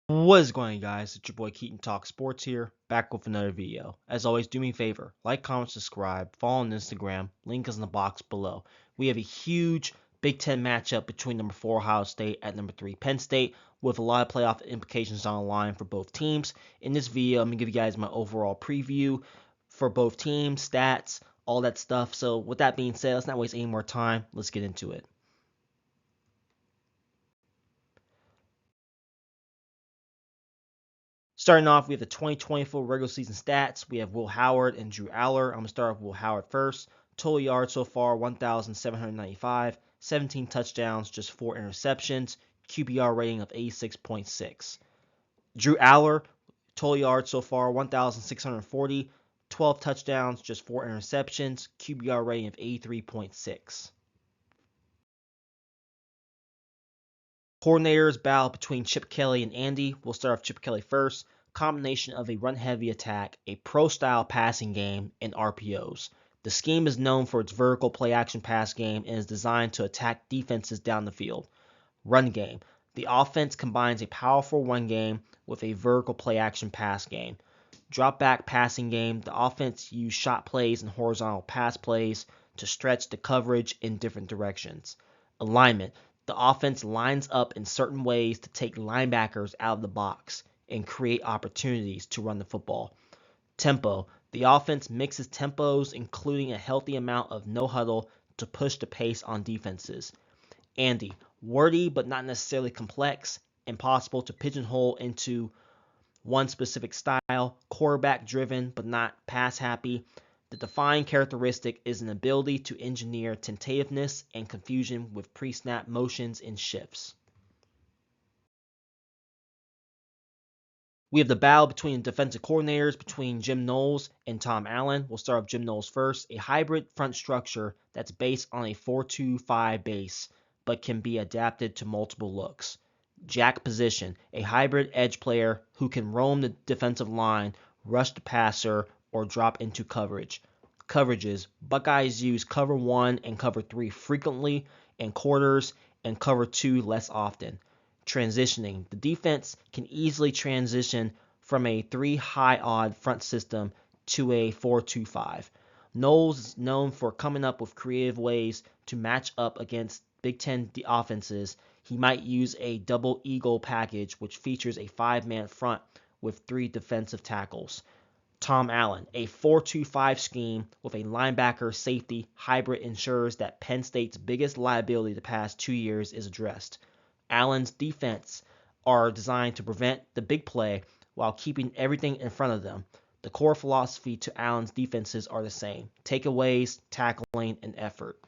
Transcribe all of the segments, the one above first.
What is going on, guys? It's your boy Keaton Talk Sports here, back with another video. As always, do me a favor, like, comment, subscribe, follow on Instagram, link is in the box below. We have a huge Big Ten matchup between number 4 Ohio State at number 3 Penn State, with a lot of playoff implications on the line for both teams. In this video, I'm going to give you guys my overall preview for both teams, stats, all that stuff. So with that being said, let's not waste any more time. Let's get into it. Starting off, we have the 2024 regular season stats. We have Will Howard and Drew Aller. I'm going to start with Will Howard first. Total yards so far, 1,795. 17 touchdowns, just 4 interceptions. QBR rating of 86.6. Drew Aller, total yards so far, 1,640. 12 touchdowns, just 4 interceptions. QBR rating of 83.6. Coordinators battle between Chip Kelly and Andy. We'll start off Chip Kelly first. Combination of a run-heavy attack, a pro-style passing game, and RPOs. The scheme is known for its vertical play-action pass game and is designed to attack defenses down the field. Run game. The offense combines a powerful run game with a vertical play-action pass game. Drop-back passing game. The offense uses shot plays and horizontal pass plays to stretch the coverage in different directions. Alignment. The offense lines up in certain ways to take linebackers out of the box and create opportunities to run the football. Tempo. The offense mixes tempos, including a healthy amount of no huddle to push the pace on defenses. Andy. Wordy but not necessarily complex, impossible to pigeonhole into one specific style, quarterback driven but not pass happy. The defining characteristic is an ability to engineer tentativeness and confusion with pre-snap motions and shifts. We have the battle between defensive coordinators between Jim Knowles and Tom Allen. We'll start with Jim Knowles first. A hybrid front structure that's based on a 4-2-5 base, but can be adapted to multiple looks. Jack position, a hybrid edge player who can roam the defensive line, rush the passer, or drop into coverage. Coverages, Buckeyes use cover 1 and cover 3 frequently, and quarters and cover 2 less often. Transitioning, the defense can easily transition from a 3 high odd front system to a 4-2-5. Knowles is known for coming up with creative ways to match up against Big Ten offenses. He might use a double eagle package, which features a 5-man front with 3 defensive tackles. Tom Allen, a 4-2-5 scheme with a linebacker safety hybrid ensures that Penn State's biggest liability the past 2 years is addressed. Allen's defense are designed to prevent the big play while keeping everything in front of them. The core philosophy to Allen's defenses are the same: takeaways, tackling, and effort.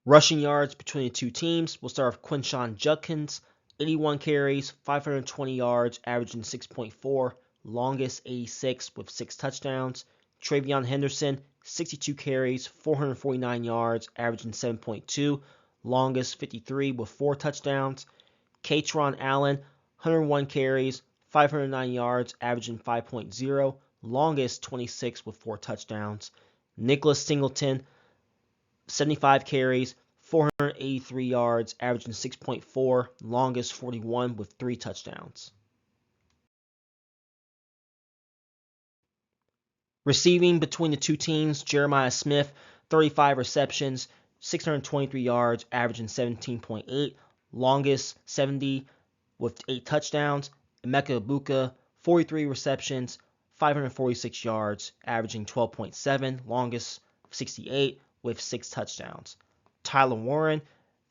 Rushing yards between the two teams, we'll start with Quinshon Judkins, 81 carries, 520 yards, averaging 6.4, longest 86 with 6 touchdowns. Travion Henderson, 62 carries, 449 yards, averaging 7.2, longest 53 with 4 touchdowns. Katron Allen, 101 carries, 509 yards, averaging 5.0, longest 26 with 4 touchdowns. Nicholas Singleton, 75 carries, 483 yards, averaging 6.4, longest 41 with 3 touchdowns. Receiving between the two teams, Jeremiah Smith, 35 receptions, 623 yards, averaging 17.8, longest 70 with 8 touchdowns. Emeka Ibuka, 43 receptions, 546 yards, averaging 12.7, longest 68 with 6 touchdowns. Tyler Warren,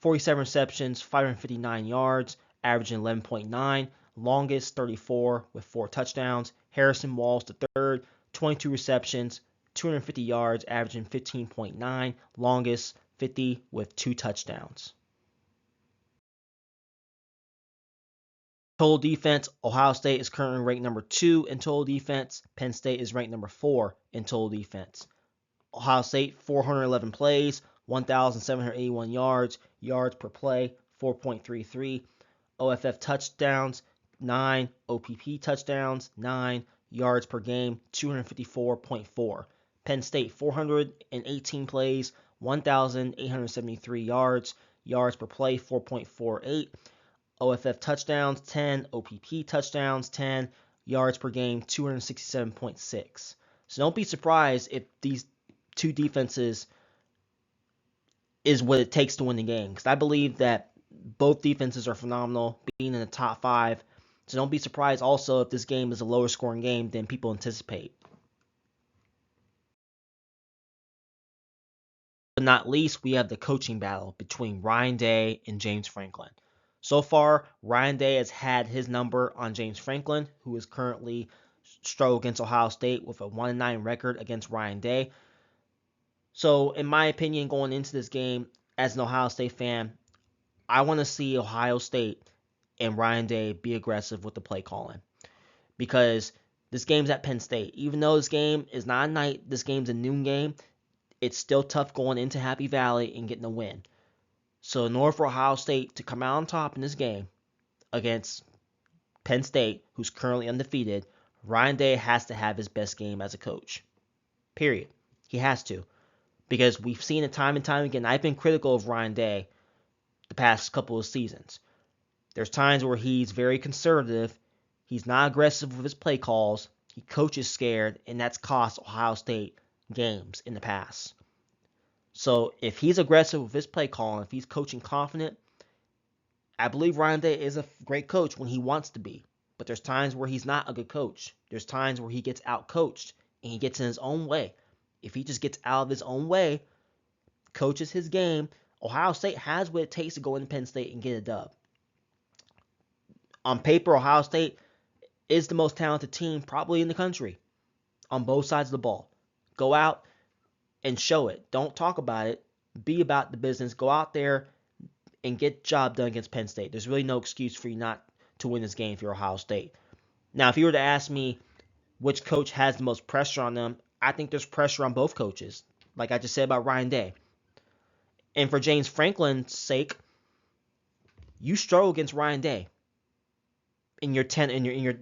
47 receptions, 559 yards, averaging 11.9, longest 34 with 4 touchdowns. Harrison Walls III, 22 receptions, 250 yards, averaging 15.9, longest 50 with 2 touchdowns. Total defense, Ohio State is currently ranked number 2 in total defense. Penn State is ranked number 4 in total defense. Ohio State, 411 plays, 1,781 yards, yards per play, 4.33. OFF touchdowns, 9. OPP touchdowns, 9. Yards per game, 254.4. Penn State, 418 plays, 1,873 yards, yards per play 4.48, OFF touchdowns 10, OPP touchdowns 10, yards per game 267.6. So don't be surprised if these two defenses is what it takes to win the game, because I believe that both defenses are phenomenal, being in the top 5. So don't be surprised also if this game is a lower scoring game than people anticipate. But not least, we have the coaching battle between Ryan Day and James Franklin. So far, Ryan Day has had his number on James Franklin, who is currently struggling against Ohio State with a 1-9 record against Ryan Day. So, in my opinion, going into this game, as an Ohio State fan, I want to see Ohio State and Ryan Day be aggressive with the play calling. Because this game's at Penn State. Even though this game is not a night, this game's a noon game, it's still tough going into Happy Valley and getting a win. So in order for Ohio State to come out on top in this game against Penn State, who's currently undefeated, Ryan Day has to have his best game as a coach. Period. He has to. Because we've seen it time and time again. I've been critical of Ryan Day the past couple of seasons. There's times where he's very conservative. He's not aggressive with his play calls. He coaches scared, and that's cost Ohio State games in the past. So if he's aggressive with his play calling, if he's coaching confident, I believe Ryan Day is a great coach when he wants to be. But there's times where he's not a good coach. There's times where he gets out-coached and he gets in his own way. If he just gets out of his own way, coaches his game, Ohio State has what it takes to go into Penn State and get a dub. On paper, Ohio State is the most talented team probably in the country on both sides of the ball. Go out and show it. Don't talk about it. Be about the business. Go out there and get the job done against Penn State. There's really no excuse for you not to win this game if you're Ohio State. Now, if you were to ask me which coach has the most pressure on them, I think there's pressure on both coaches, like I just said about Ryan Day. And for James Franklin's sake, you struggle against Ryan Day. In your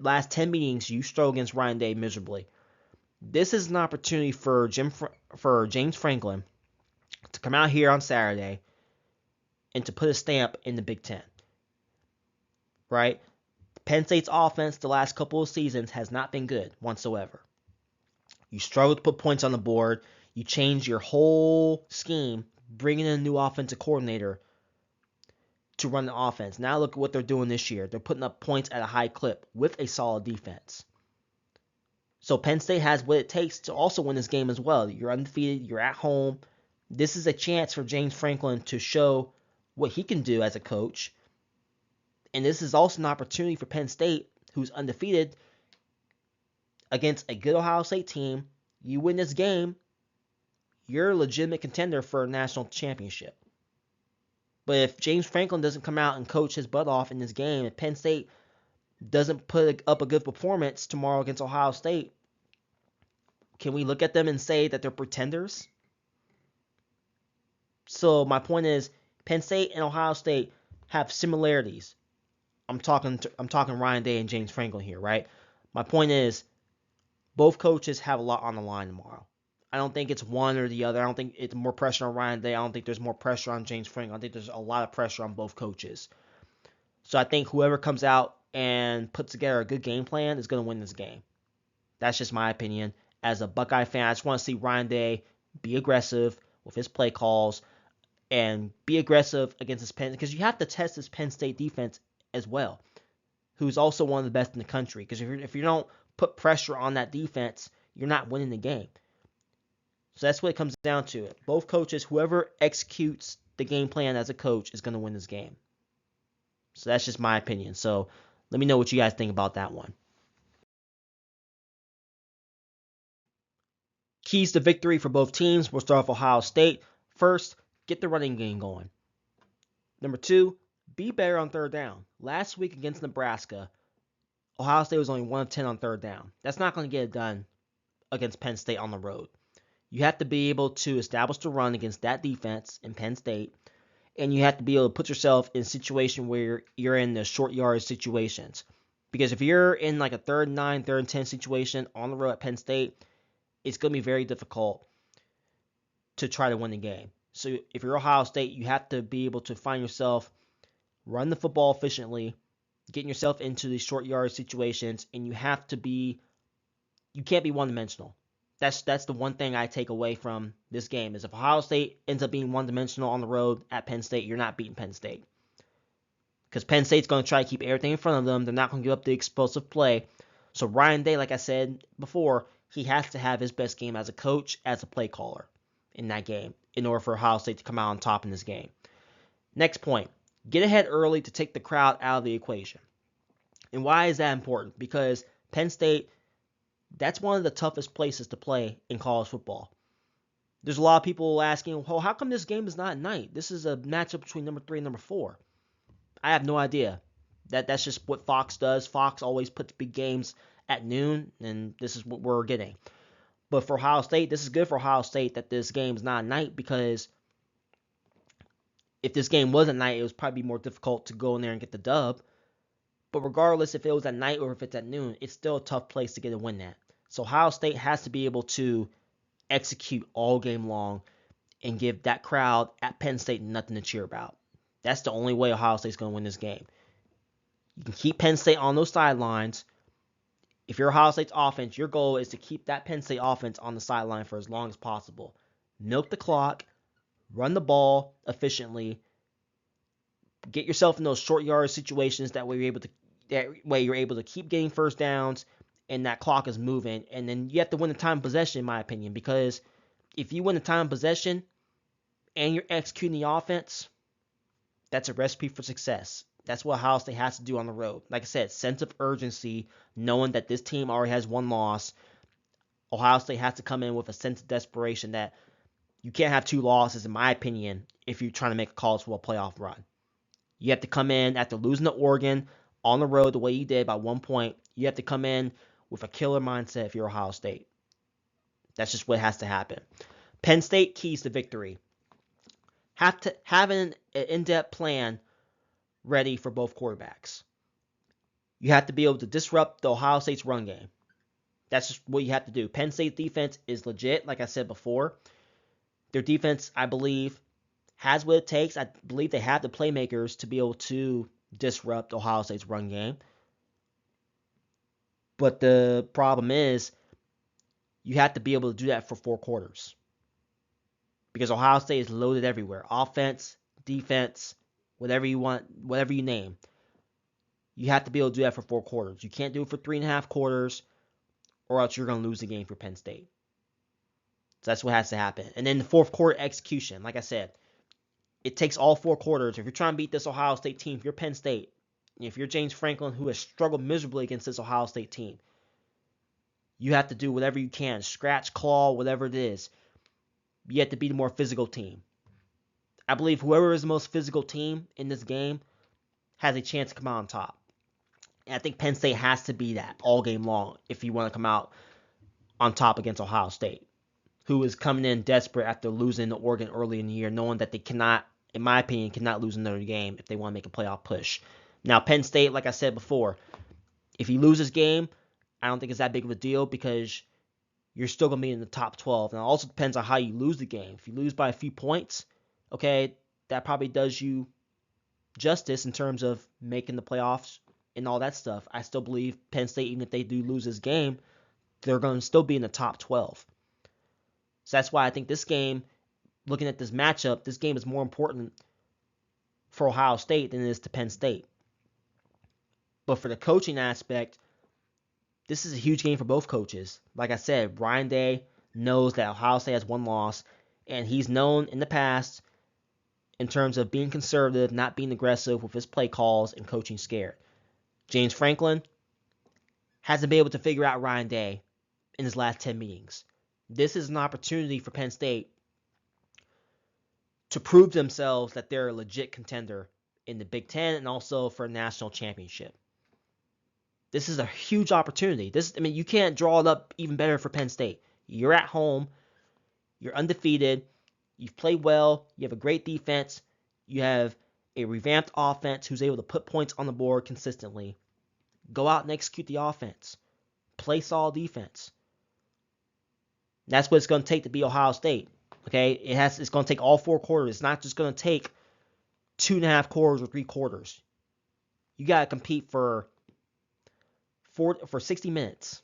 last 10 meetings, you struggle against Ryan Day miserably. This is an opportunity for James Franklin to come out here on Saturday and to put a stamp in the Big Ten. Right? Penn State's offense the last couple of seasons has not been good whatsoever. You struggle to put points on the board. You change your whole scheme, bringing in a new offensive coordinator to run the offense. Now look at what they're doing this year. They're putting up points at a high clip with a solid defense. So Penn State has what it takes to also win this game as well. You're undefeated. You're at home. This is a chance for James Franklin to show what he can do as a coach. And this is also an opportunity for Penn State, who's undefeated, against a good Ohio State team. You win this game, you're a legitimate contender for a national championship. But if James Franklin doesn't come out and coach his butt off in this game, if Penn State doesn't put up a good performance tomorrow against Ohio State, can we look at them and say that they're pretenders? So my point is, Penn State and Ohio State have similarities. I'm talking Ryan Day and James Franklin here, right? My point is, both coaches have a lot on the line tomorrow. I don't think it's one or the other. I don't think it's more pressure on Ryan Day. I don't think there's more pressure on James Franklin. I think there's a lot of pressure on both coaches. So I think whoever comes out and puts together a good game plan is going to win this game. That's just my opinion. As a Buckeye fan, I just want to see Ryan Day be aggressive with his play calls and be aggressive against this Penn, because you have to test this Penn State defense as well, who's also one of the best in the country. Because if you don't put pressure on that defense, you're not winning the game. So that's what it comes down to. Both coaches, whoever executes the game plan as a coach is going to win this game. So that's just my opinion. So let me know what you guys think about that one. Keys to victory for both teams. We'll start off Ohio State. First, get the running game going. Number 2, be better on third down. Last week against Nebraska, Ohio State was only 1 of 10 on third down. That's not going to get it done against Penn State on the road. You have to be able to establish the run against that defense in Penn State, and you have to be able to put yourself in a situation where you're in the short yardage situations. Because if you're in like a 3rd and 9, 3rd and 10 situation on the road at Penn State, it's going to be very difficult to try to win the game. So if you're Ohio State, you have to be able to find yourself run the football efficiently, getting yourself into these short yard situations, and you can't be one-dimensional. That's the one thing I take away from this game is if Ohio State ends up being one-dimensional on the road at Penn State, you're not beating Penn State. Because Penn State's going to try to keep everything in front of them. They're not going to give up the explosive play. So Ryan Day, like I said before, he has to have his best game as a coach, as a play caller in that game in order for Ohio State to come out on top in this game. Next point, get ahead early to take the crowd out of the equation. And why is that important? Because Penn State, that's one of the toughest places to play in college football. There's a lot of people asking, well, how come this game is not at night? This is a matchup between number 3 and number 4. I have no idea. That's just what Fox does. Fox always puts big games at noon, and this is what we're getting. But for Ohio State, this is good for Ohio State that this game is not at night, because if this game was at night, it would probably be more difficult to go in there and get the dub. But regardless if it was at night or if it's at noon, it's still a tough place to get a win at. So Ohio State has to be able to execute all game long and give that crowd at Penn State nothing to cheer about. That's the only way Ohio State's going to win this game. You can keep Penn State on those sidelines. If you're Ohio State's offense, your goal is to keep that Penn State offense on the sideline for as long as possible. Milk the clock, run the ball efficiently, get yourself in those short yard situations. That way you're able to keep getting first downs, and that clock is moving. And then you have to win the time of possession, in my opinion, because if you win the time of possession and you're executing the offense, that's a recipe for success. That's what Ohio State has to do on the road. Like I said, sense of urgency, knowing that this team already has one loss. Ohio State has to come in with a sense of desperation that you can't have 2 losses, in my opinion, if you're trying to make a college football playoff run. You have to come in after losing to Oregon on the road the way you did by 1 point. You have to come in with a killer mindset if you're Ohio State. That's just what has to happen. Penn State keys to victory. Have to have an in-depth plan ready for both quarterbacks. You have to be able to disrupt the Ohio State's run game. That's just what you have to do. Penn State's defense is legit, like I said before. Their defense, I believe, has what it takes. I believe they have the playmakers to be able to disrupt Ohio State's run game. But the problem is, you have to be able to do that for 4 quarters. Because Ohio State is loaded everywhere. Offense, defense, whatever you want, whatever you name. You have to be able to do that for 4 quarters. You can't do it for 3.5 quarters, or else you're going to lose the game for Penn State. So that's what has to happen. And then the 4th quarter execution, like I said, it takes all 4 quarters. If you're trying to beat this Ohio State team, if you're Penn State, if you're James Franklin, who has struggled miserably against this Ohio State team, you have to do whatever you can. Scratch, claw, whatever it is. You have to be the more physical team. I believe whoever is the most physical team in this game has a chance to come out on top. And I think Penn State has to be that all game long if you want to come out on top against Ohio State, who is coming in desperate after losing to Oregon early in the year, knowing that they cannot, in my opinion, cannot lose another game if they want to make a playoff push. Now, Penn State, like I said before, if you lose this game, I don't think it's that big of a deal because you're still going to be in the top 12. Now, it also depends on how you lose the game. If you lose by a few points, okay, that probably does you justice in terms of making the playoffs and all that stuff. I still believe Penn State, even if they do lose this game, they're going to still be in the top 12. So that's why I think this game, looking at this matchup, this game is more important for Ohio State than it is to Penn State. But for the coaching aspect, this is a huge game for both coaches. Like I said, Ryan Day knows that Ohio State has 1 loss, and he's known in the past in terms of being conservative, not being aggressive with his play calls, and coaching scared. James Franklin hasn't been able to figure out Ryan Day in his last 10 meetings. This is an opportunity for Penn State to prove to themselves that they're a legit contender in the Big Ten and also for a national championship. This is a huge opportunity. You can't draw it up even better for Penn State. You're at home. You're undefeated. You've played well. You have a great defense. You have a revamped offense who's able to put points on the board consistently. Go out and execute the offense. Play solid defense. That's what it's going to take to beat Ohio State. Okay, it's going to take all 4 quarters. It's not just going to take 2.5 quarters or 3 quarters. You got to compete for 60 minutes.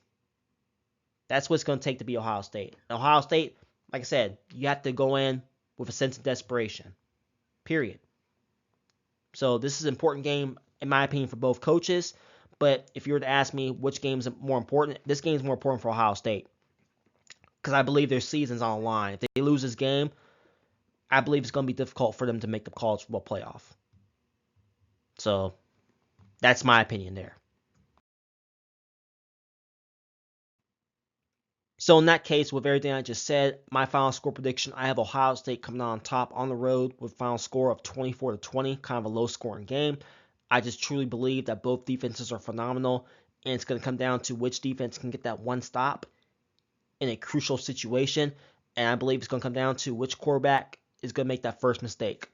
That's what it's going to take to be Ohio State. And Ohio State, like I said, you have to go in with a sense of desperation. Period. So this is an important game, in my opinion, for both coaches. But if you were to ask me which game is more important, this game is more important for Ohio State. Because I believe their season's on the line. If they lose this game, I believe it's going to be difficult for them to make the college football playoff. So that's my opinion there. So in that case, with everything I just said, my final score prediction, I have Ohio State coming out on top on the road with a final score of 24-20, kind of a low-scoring game. I just truly believe that both defenses are phenomenal, and it's going to come down to which defense can get that one stop in a crucial situation, and I believe it's going to come down to which quarterback is going to make that first mistake,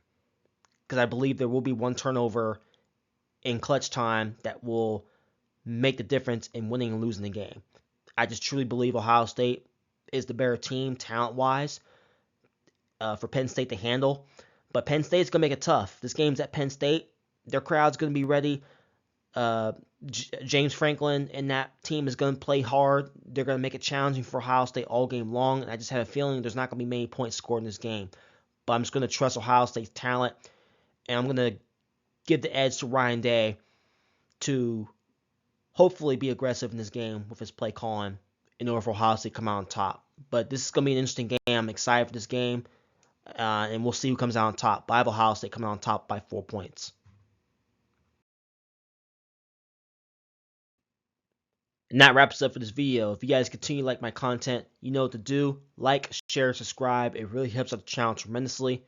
because I believe there will be one turnover in clutch time that will make the difference in winning and losing the game. I just truly believe Ohio State is the better team talent-wise for Penn State to handle. But Penn State's going to make it tough. This game's at Penn State. Their crowd's going to be ready. James Franklin and that team is going to play hard. They're going to make it challenging for Ohio State all game long. And I just have a feeling there's not going to be many points scored in this game. But I'm just going to trust Ohio State's talent. And I'm going to give the edge to Ryan Day to hopefully be aggressive in this game with his play calling in order for Ohio State to come out on top. But this is going to be an interesting game. I'm excited for this game, and we'll see who comes out on top. But I have Ohio State coming out on top by 4 points. And that wraps up for this video. If you guys continue to like my content, you know what to do. Like, share, subscribe. It really helps out the channel tremendously.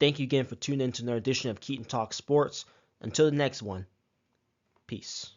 Thank you again for tuning in to another edition of Keaton Talk Sports. Until the next one, peace.